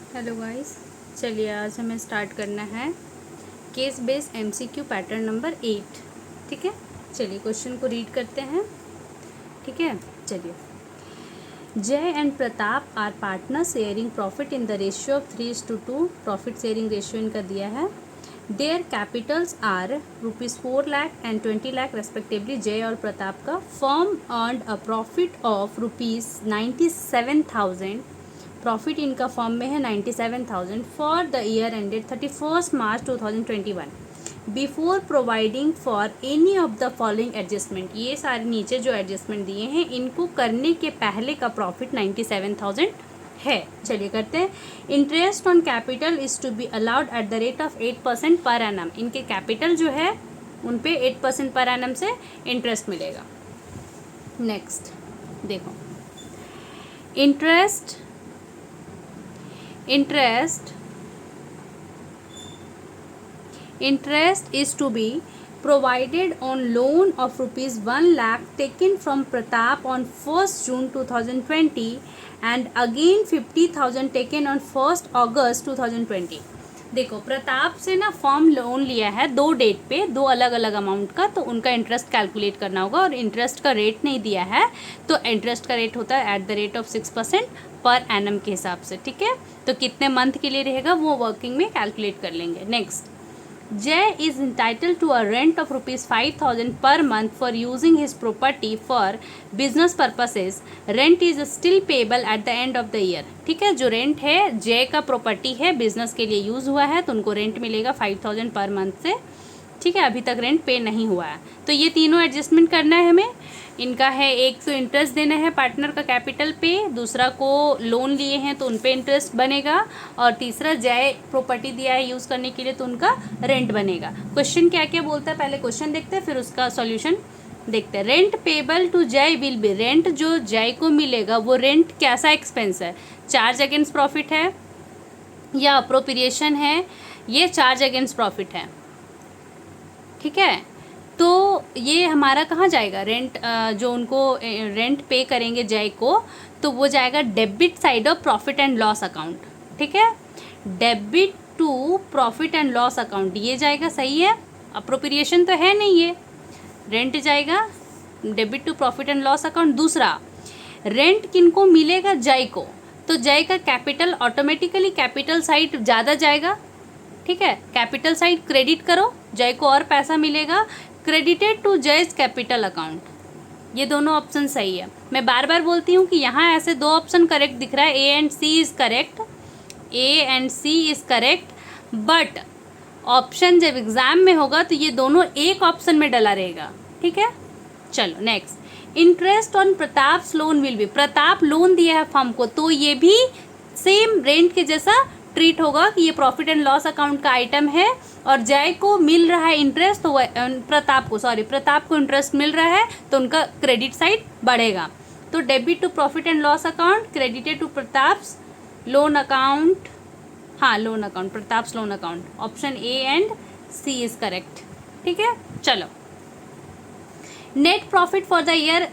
Hello guys, चलिए आज हमें स्टार्ट करना है case based MCQ pattern number 8। ठीक है, चलिए क्वेश्चन को रीड करते हैं। ठीक है, चलिए। Jay and Pratap are partner sharing profit in the ratio of 3:2। Profit sharing ratio इनका दिया है। Their capitals are ₹4 lakh and 20 lakh respectively. Jay और प्रताप का firm earned a profit of ₹97,000। Profit इनका फर्म में है 97,000 for the year ended 31 March 2021 before providing for any of the following adjustment. ये सारे नीचे जो एडजस्टमेंट दिए हैं इनको करने के पहले का प्रॉफिट 97,000 है। चलिए करते हैं। Interest on capital is to be allowed at the rate of 8% per annum. इनके कैपिटल जो है उन पे 8% पर एनम से इंटरेस्ट मिलेगा। नेक्स्ट देखो, interest is to be provided on loan of ₹1 lakh taken from Pratap on 1st June 2020 and again 50,000 taken on 1st August 2020। देखो, प्रताप से ना फॉर्म लोन लिया है दो डेट पे, दो अलग अलग अमाउंट का, तो उनका इंटरेस्ट कैलकुलेट करना होगा और इंटरेस्ट का रेट नहीं दिया है तो इंटरेस्ट का रेट होता है @ 6% पर एनम के हिसाब से। ठीक है, तो कितने मंथ के लिए रहेगा वो वर्किंग में कैलकुलेट कर लेंगे। Next, Jay is entitle to a rent of ₹5,000 per month for using his property for business purposes. Rent is still payable at the end of the year. ठीक है, जो रेंट है जय का प्रॉपर्टी है, बिजनेस के लिए यूज़ हुआ है तो उनको रेंट मिलेगा 5,000 पर मंथ से। ठीक है, अभी तक रेंट पे नहीं हुआ है तो ये तीनों एडजस्टमेंट करना है हमें। इनका है, एक तो इंटरेस्ट देना है पार्टनर का कैपिटल पे, दूसरा को लोन लिए हैं तो उन पे इंटरेस्ट बनेगा, और तीसरा जय प्रॉपर्टी दिया है यूज़ करने के लिए तो उनका रेंट बनेगा। क्वेश्चन क्या क्या बोलता है, पहले क्वेश्चन देखते हैं फिर उसका सॉल्यूशन देखते हैं। रेंट पेबल टू जय विल बी। रेंट जो जय को मिलेगा वो रेंट कैसा एक्सपेंस है, चार्ज अगेंस्ट प्रॉफिट है या अप्रोप्रिएशन है? ये चार्ज अगेंस्ट प्रॉफिट है। ठीक है, तो ये हमारा कहाँ जाएगा रेंट, जो उनको रेंट पे करेंगे जय को, तो वो जाएगा debit side of profit and loss account. ठीक है, debit to profit and loss account ये जाएगा, सही है। अप्रोप्रिएशन तो है नहीं, ये रेंट जाएगा debit to profit and loss account. दूसरा, रेंट किनको मिलेगा, जय को, तो जय का कैपिटल ऑटोमेटिकली कैपिटल साइड ज़्यादा जाएगा। ठीक है, कैपिटल साइड क्रेडिट करो, जय को और पैसा मिलेगा। Credited to Jay's capital account, ये दोनों ऑप्शन सही है। मैं बार बार बोलती हूँ कि यहाँ ऐसे दो ऑप्शन करेक्ट दिख रहा है, A and C is correct, A and C is correct, but option जब एग्जाम में होगा तो ये दोनों एक ऑप्शन में डला रहेगा। ठीक है, चलो next. Interest on Pratap's loan will be. Pratap loan दिया है फर्म को तो ये भी सेम रेंट के जैसा ट्रीट होगा कि ये प्रॉफिट एंड लॉस अकाउंट का आइटम है और जय को मिल रहा है इंटरेस्ट, तो प्रताप को इंटरेस्ट मिल रहा है तो उनका क्रेडिट साइड बढ़ेगा। तो debit to profit and loss account, credited to Pratap's loan account, हाँ loan account, Pratap's loan account, option A and C is correct. ठीक है, चलो। Net profit for the year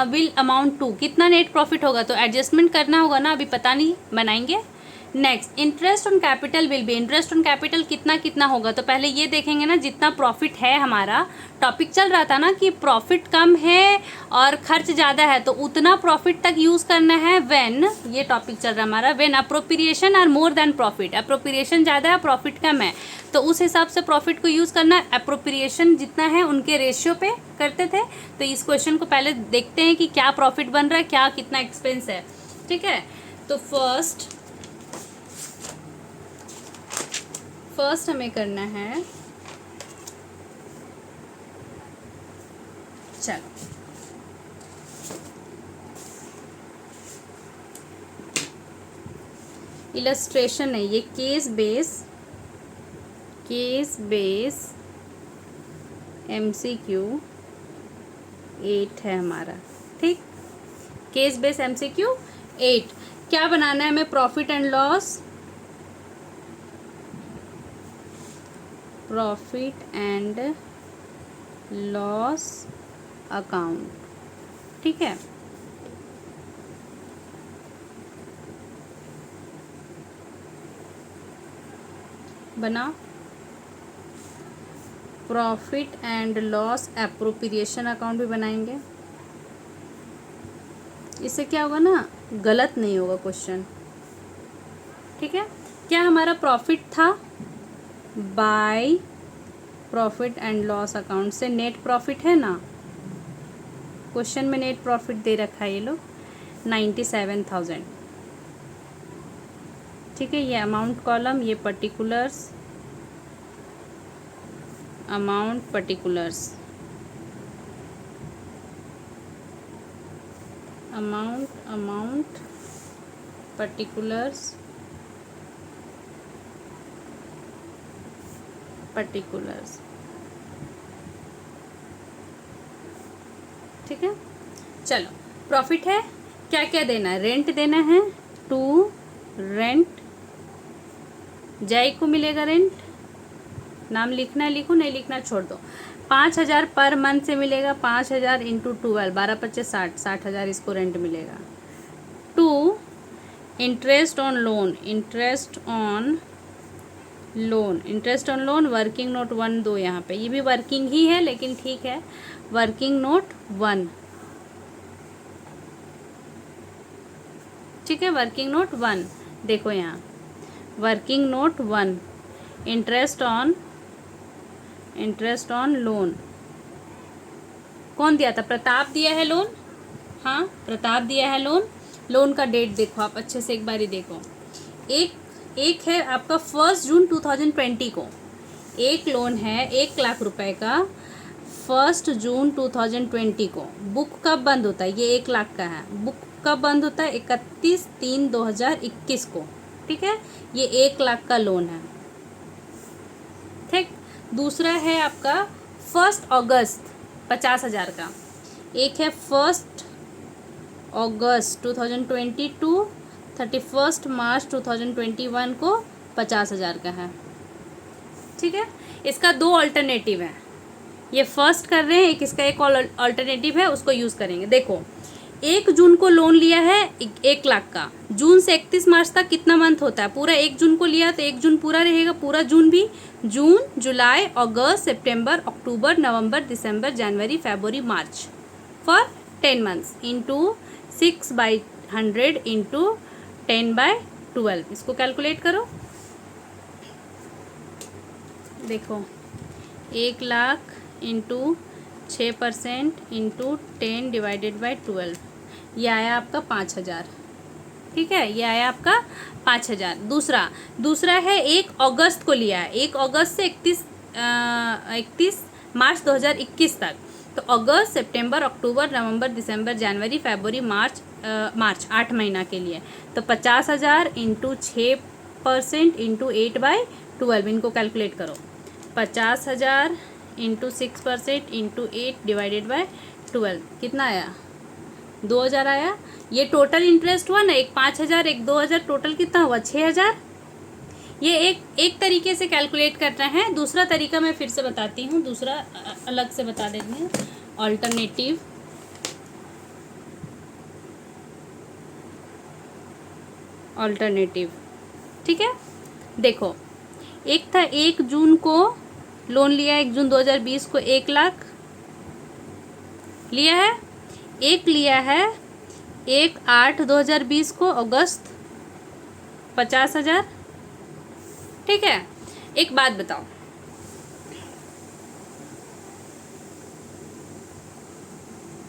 will amount to. कितना नेट प्रॉफिट होगा, तो adjustment करना होगा ना, अभी पता नहीं, बनाएंगे। Next, interest on capital will be. Interest on capital कितना कितना होगा, तो पहले ये देखेंगे ना, जितना प्रॉफिट है, हमारा टॉपिक चल रहा था ना कि प्रॉफिट कम है और खर्च ज़्यादा है तो उतना प्रॉफिट तक यूज़ करना है। व्हेन, ये टॉपिक चल रहा है हमारा, when appropriation are more than profit. Appropriation ज़्यादा है, प्रॉफिट कम है, तो उस हिसाब से प्रॉफिट को यूज़ करना। अप्रोप्रिएशन जितना है उनके रेशियो पे करते थे। तो इस क्वेश्चन को पहले देखते हैं कि क्या प्रॉफिट बन रहा है, क्या कितना एक्सपेंस है। ठीक है, तो फर्स्ट हमें करना है, चलो इलस्ट्रेशन है ये, केस बेस MCQ 8 है हमारा। ठीक, केस बेस MCQ 8। क्या बनाना है हमें, प्रॉफिट एंड लॉस, अकाउंट। ठीक है, बना। Profit and loss appropriation account भी बनाएंगे। इससे क्या होगा ना, गलत नहीं होगा क्वेश्चन। ठीक है, क्या हमारा प्रॉफिट था, by profit and loss account से नेट प्रॉफिट है ना, क्वेश्चन में नेट प्रॉफिट दे रखा है ये लोग 97,000। ठीक है, ये अमाउंट कॉलम, ये particulars, amount particulars, amount particulars, ठीक है। चलो, प्रॉफिट है, क्या क्या देना है, रेंट देना है, टू रेंट, जय को मिलेगा रेंट, नाम लिखना है लिखो, नहीं लिखना छोड़ दो। 5,000 पर मंथ से मिलेगा, 5,000 इंटू 12, 12×5 = 60,000 इसको रेंट मिलेगा। To interest on loan, interest on loan working note 1 दो यहाँ पे, ये भी वर्किंग ही है लेकिन ठीक है, वर्किंग नोट 1, ठीक है, वर्किंग नोट 1 देखो यहाँ, working note 1, interest on loan कौन दिया था, प्रताप दिया है लोन, हाँ प्रताप दिया है लोन। लोन का डेट देखो आप अच्छे से एक बारी देखो, एक है आपका 1 जून 2020 को, एक लोन है 1 लाख रुपए का 1 जून 2020 को। बुक कब बंद होता है, ये 1 लाख का है, बुक कब बंद होता है, 31/3/2021 को। ठीक है, ये 1 लाख का लोन है। ठीक, दूसरा है आपका 1 अगस्त 50,000 का, एक है 1 अगस्त 2020 टू 31 मार्च 2021 को 50,000 का है। ठीक है, इसका 2 अल्टरनेटिव है, ये फर्स्ट कर रहे हैं, एक इसका एक अल्टरनेटिव है, उसको यूज़ करेंगे। देखो 1 जून को लोन लिया है 1 लाख का, जून से 31 मार्च तक कितना मंथ होता है, पूरा 1 जून को लिया तो 1 जून पूरा रहेगा, पूरा जून भी, जून जुलाई अगस्त सितंबर अक्टूबर नवंबर दिसंबर जनवरी फरवरी मार्च, फॉर 10 मंथ्स इंटू 6/100 इंटू 10/12, इसको कैलकुलेट करो। देखो 1 लाख इंटू 6% इंटू 10/12, ये आया आपका 5,000। ठीक है, ये आया आपका 5,000। दूसरा है 1 अगस्त को लिया है, 1 अगस्त से 31 मार्च 2021 तक, तो अगस्त सितंबर अक्टूबर नवंबर दिसंबर जनवरी फरवरी मार्च 8 महीना के लिए, तो 50,000 इंटू 6% इंटू 8/12, इनको कैलकुलेट करो। 50,000 इंटू 6% इंटू 8/12 कितना आया, 2,000 आया। ये टोटल इंटरेस्ट हुआ ना, एक 5,000 एक 2,000, टोटल कितना हुआ 6,000। ये एक तरीके से कैलकुलेट करना है, दूसरा तरीका मैं फिर से बताती हूँ, दूसरा अलग से बता देते हैं, ऑल्टरनेटिव। ठीक है, देखो एक था 1 जून को लोन लिया, 1 जून 2020 को 1 लाख लिया है, एक लिया है 1/8/2020 को अगस्त 50,000। ठीक है, एक बात बताओ,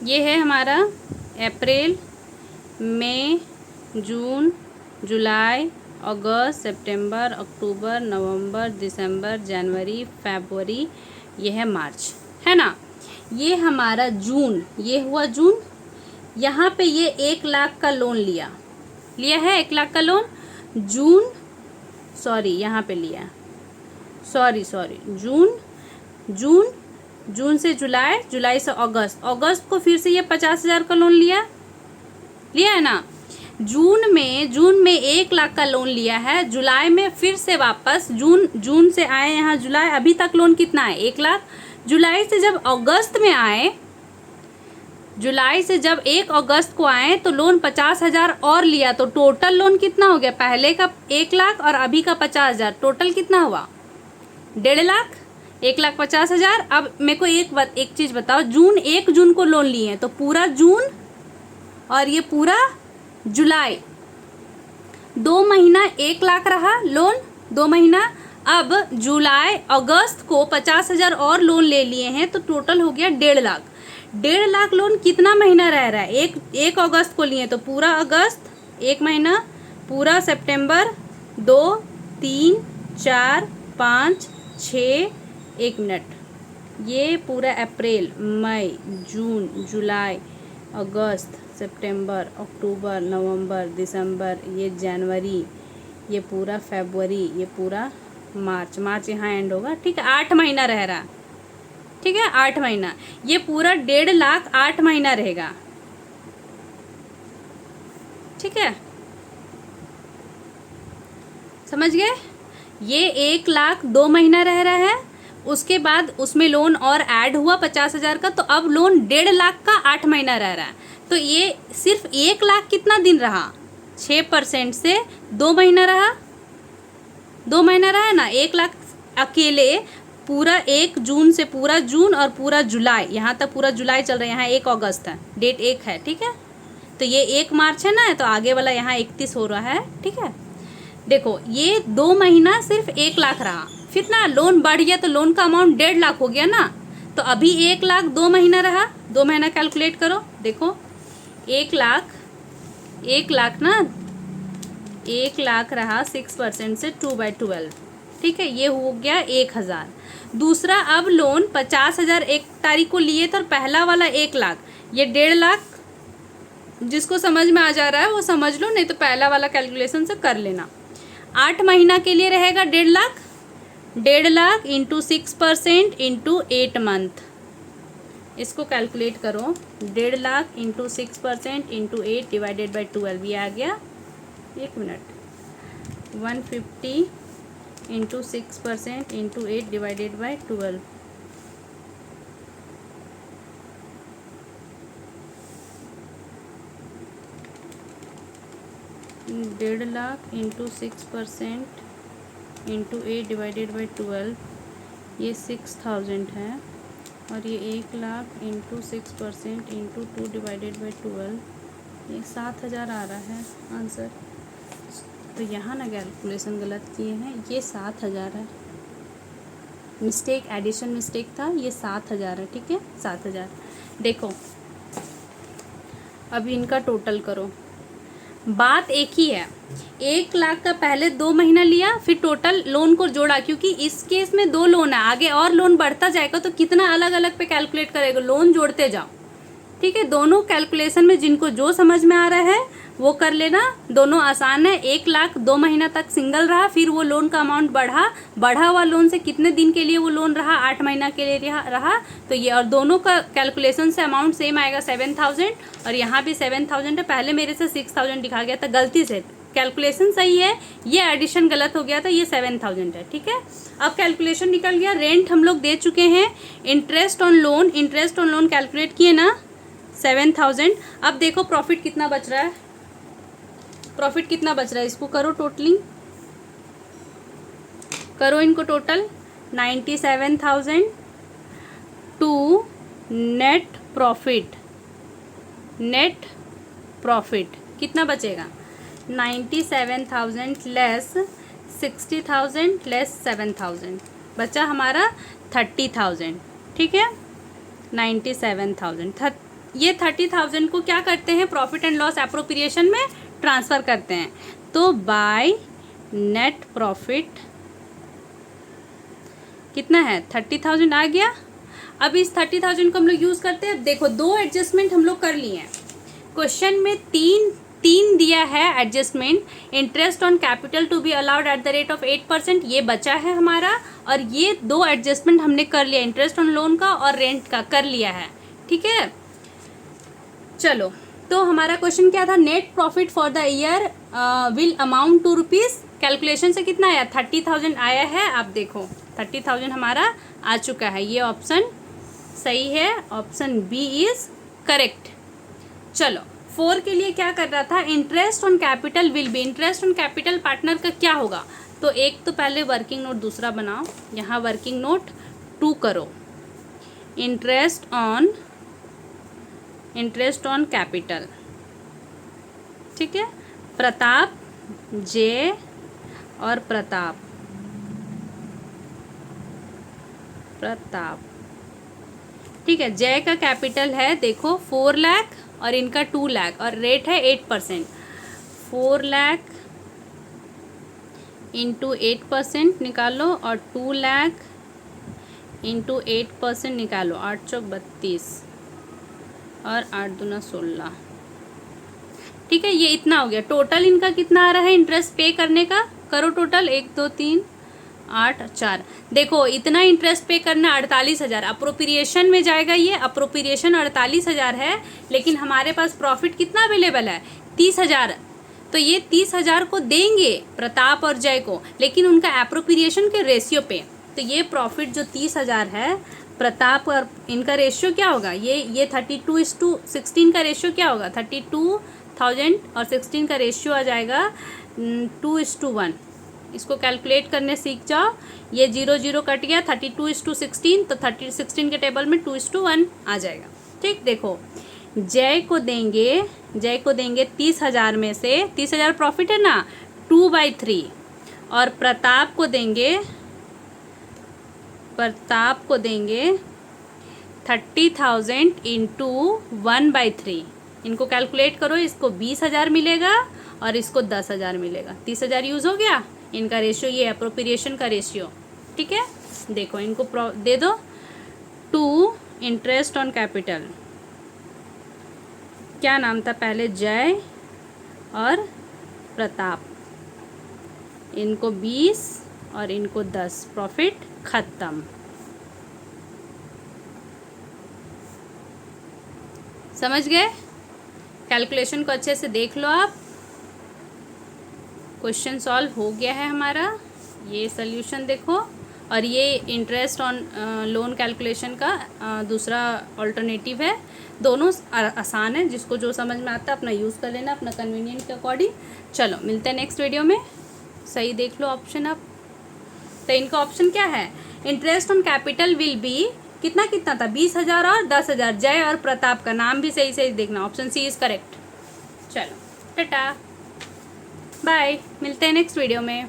ये है हमारा अप्रैल मई जून जुलाई अगस्त सितंबर अक्टूबर नवंबर दिसंबर जनवरी फरवरी, ये है मार्च, है ना। ये हमारा जून, ये हुआ जून, यहाँ पे ये 1 लाख का लोन लिया है, 1 लाख का लोन जून, सॉरी यहाँ पे लिया, सॉरी जून से जुलाई, जुलाई से अगस्त को फिर से ये 50,000 का लोन लिया है ना। जून में 1 लाख का लोन लिया है, जुलाई में फिर से वापस जून से आए यहाँ जुलाई, अभी तक लोन कितना है 1 लाख। जुलाई से जब अगस्त में आए, जुलाई से जब 1 अगस्त को आए तो लोन 50,000 और लिया, तो टोटल लोन कितना हो गया, पहले का 1 लाख और अभी का 50,000, टोटल कितना हुआ 1,50,000, 1,50,000। अब मेरे को एक चीज़ बताओ, 1 जून को लोन लिए हैं तो पूरा जून और ये पूरा जुलाई, 2 महीना 1,00,000 रहा लोन, 2 महीना। अब जुलाई अगस्त को 50,000 और लोन ले लिए हैं तो टोटल हो गया 1,50,000। 1,50,000 लोन कितना महीना रह रहा है? एक अगस्त को लिए तो पूरा अगस्त 1 महीना, पूरा सितंबर 2, 3, 4, 5, 6, 1 मिनट, ये पूरा अप्रैल, मई, जून, जुलाई, अगस्त, सितंबर, अक्टूबर, नवंबर, दिसंबर, ये जनवरी, ये पूरा फरवरी, ये पूरा मार्च यहाँ एंड होगा। ठीक है, 8 महीना रह रहा। ठीक है, 8 महीना, ये पूरा 1,50,000 8 महीना रहेगा। ठीक है, समझ गए? ये 1,00,000 2 महीना रह रहा है, उसके बाद उसमें लोन और ऐड हुआ 50,000 का, तो अब लोन 1,50,000 का 8 महीना रह रहा है। तो ये सिर्फ 1,00,000 कितना दिन रहा? 6% से 2 महीना रहा, 2 महीना रहा है ना। 1,00,000 अकेले पूरा 1 जून से पूरा जून और पूरा जुलाई, यहाँ तक पूरा जुलाई चल रहा है, यहाँ 1 अगस्त है, डेट 1 है। ठीक है, तो ये 1 मार्च है ना, तो आगे वाला यहाँ 31 हो रहा है। ठीक है, देखो ये 2 महीना सिर्फ 1,00,000 रहा, फिर ना लोन बढ़ गया तो लोन का अमाउंट 1,50,000 हो गया ना। तो अभी 1,00,000 2 महीना रहा, 2 महीना कैलकुलेट करो, देखो 1,00,000 ना, 1,00,000 रहा 6% से 2/12। ठीक है, ये हो गया 1,000। दूसरा, अब लोन 50,000 1 तारीख को लिए तो पहला वाला 1,00,000, ये 1,50,000। जिसको समझ में आ जा रहा है वो समझ लो, नहीं तो पहला वाला कैलकुलेशन से कर लेना। 8 महीना के लिए रहेगा 1,50,000, 1,50,000 इंटू 6% इंटू 8 मंथ, इसको कैलकुलेट करो। 1,50,000 इंटू 6% इंटू 8 डिवाइडेड बाई 12, ये आ गया, 1 minute, 150 into 6% into 8 divided by 12, $1,50,000 into 6% into 8 divided by 12, ये 6,000 है। और ये 1,00,000 इंटू 6% इंटू 2 डिवाइडेड बाई 12, ये 7,000 आ रहा है आंसर। तो यहाँ ना कैलकुलेशन गलत किए हैं, ये 7,000 है, मिस्टेक, एडिशन मिस्टेक था, ये 7,000 है। ठीक है, 7,000। देखो अभी इनका टोटल करो, बात एक ही है। 1,00,000 का पहले 2 महीना लिया, फिर टोटल लोन को जोड़ा, क्योंकि इस केस में 2 लोन है, आगे और लोन बढ़ता जाएगा तो कितना अलग अलग पे कैलकुलेट करेगा, लोन जोड़ते जाओ। ठीक है, दोनों कैलकुलेशन में जिनको जो समझ में आ रहा है वो कर लेना, दोनों आसान है। 1,00,000 2 महीना तक सिंगल रहा, फिर वो लोन का अमाउंट बढ़ा हुआ लोन से कितने दिन के लिए वो लोन रहा, 8 महीना के लिए रहा, तो ये और दोनों का कैलकुलेशन से अमाउंट सेम आएगा 7,000, और यहाँ भी 7,000 है। पहले मेरे से 6,000 दिखा गया था गलती से, कैलकुलेशन सही है, ये एडिशन गलत हो गया था, ये 7,000 है। ठीक है, अब कैलकुलेशन निकल गया। रेंट हम लोग दे चुके हैं, इंटरेस्ट ऑन लोन कैलकुलेट किए ना 7,000। अब देखो प्रॉफिट कितना बच रहा है, प्रॉफिट कितना बच रहा है, इसको करो टोटलिंग, करो इनको टोटल। 97,000 टू नेट प्रॉफिट कितना बचेगा? 97,000 लेस 60,000 लेस 7,000, बचा हमारा 30,000। ठीक है, 97,000, ये 30,000 को क्या करते हैं, प्रॉफिट एंड लॉस एप्रोप्रिएशन में ट्रांसफ़र करते हैं। तो बाय नेट प्रॉफिट कितना है, 30,000 आ गया। अब इस 30,000 को हम लोग यूज़ करते हैं। देखो 2 एडजस्टमेंट हम लोग कर लिए हैं, क्वेश्चन में तीन दिया है adjustment. Interest on capital to be allowed at the rate of 8%, ये बचा है हमारा, और ये 2 एडजस्टमेंट हमने कर लिया, इंटरेस्ट ऑन लोन का और रेंट का कर लिया है। ठीक है, चलो तो हमारा क्वेश्चन क्या था, net profit for the year will amount to rupees, calculation से कितना आया, 30,000 आया है। आप देखो 30,000 हमारा आ चुका है, ये ऑप्शन सही है, ऑप्शन बी इज करेक्ट। चलो 4 के लिए क्या कर रहा था, interest on capital will be, interest on capital partner का क्या होगा, तो एक तो पहले वर्किंग नोट दूसरा बनाओ, यहाँ वर्किंग नोट 2 करो, इंटरेस्ट ऑन कैपिटल, ठीक है। प्रताप, जय और प्रताप, ठीक है। जय का कैपिटल है देखो 4 लाख और इनका 2 लाख और रेट है 8%। 4 लाख इंटू 8% निकालो और 2 लाख इंटू 8% निकालो, 8 चौक 32 और 8 दूना 16, ठीक है। ये इतना हो गया। टोटल इनका कितना आ रहा है इंटरेस्ट पे करने का, करो टोटल, 1 2 3 8 4, देखो इतना इंटरेस्ट पे करना 48,000 अप्रोप्रिएशन में जाएगा। ये अप्रोप्रिएशन 48,000 है, लेकिन हमारे पास प्रॉफिट कितना अवेलेबल है 30,000, तो ये 30,000 को देंगे प्रताप और जय को, लेकिन उनका अप्रोप्रिएशन के रेशियो पे। तो ये प्रॉफिट जो 30,000 है प्रताप और इनका रेशियो क्या होगा, ये 32:16 का रेशियो क्या होगा, 32,000 और 16 का रेशियो आ जाएगा 2:1। इसको कैलकुलेट करने सीख जाओ। ये 0 0 कट गया, 32:16, तो 16 के टेबल में 2:1 आ जाएगा, ठीक। देखो जय को देंगे 30,000 में से 30,000 प्रॉफिट है ना, 2/3, और प्रताप को देंगे 30,000 इंटू 1/3। इनको कैलकुलेट करो, इसको 20,000 मिलेगा और इसको 10,000 मिलेगा। 30,000 यूज़ हो गया। इनका रेशियो ये अप्रोप्रिएशन का रेशियो, ठीक है। देखो इनको दे दो 2 इंटरेस्ट ऑन कैपिटल, क्या नाम था पहले, जय और प्रताप, इनको 20 और इनको 10, प्रॉफिट खत्म। समझ गए? कैलकुलेशन को अच्छे से देख लो आप। क्वेश्चन सॉल्व हो गया है हमारा, ये सल्यूशन देखो। और ये इंटरेस्ट ऑन लोन कैलकुलेशन का दूसरा ऑल्टरनेटिव है। दोनों आसान है, जिसको जो समझ में आता है अपना यूज़ कर लेना अपना कन्वीनियंट के अकॉर्डिंग। चलो मिलते हैं नेक्स्ट वीडियो में। सही देख लो ऑप्शन आप। तो इनका ऑप्शन क्या है, interest on capital will be कितना था 20,000 और 10,000। जय और प्रताप का नाम भी सही सही देखना, ऑप्शन सी इज करेक्ट। चलो टाटा बाय, मिलते हैं नेक्स्ट वीडियो में।